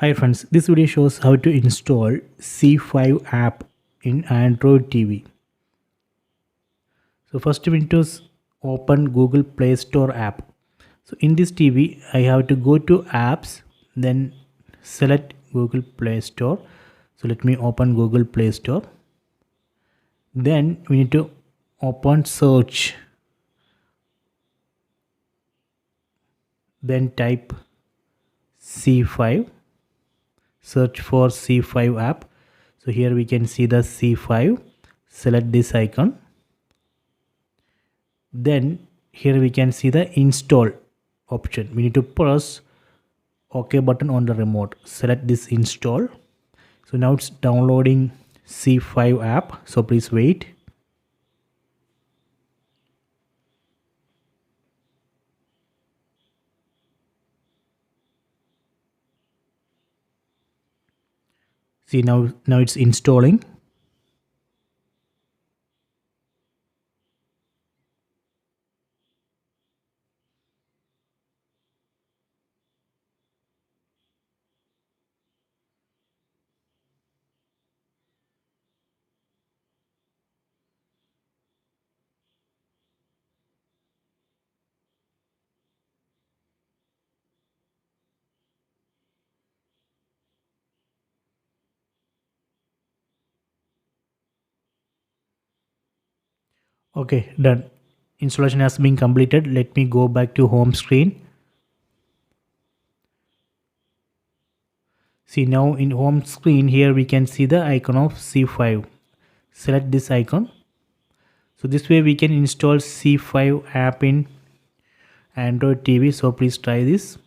Hi friends, this video shows how to install ZEE5 app in Android TV. So first we need to open Google Play Store app. So in this TV, I have to go to apps, then select Google Play Store. So let me open Google Play Store. Then we need to open search. Then type ZEE5. Search for ZEE5 app. So here we can see the ZEE5. Select this icon. Then here we can see the install option. We need to press OK button on the remote. Select this install. So now it's downloading ZEE5 app. So please wait. See now it's installing. Okay, done. Installation has been completed. Let me go back to home screen. See now in home screen here we can see the icon of ZEE5. Select this icon. So this way we can install ZEE5 app in Android TV. So please try this.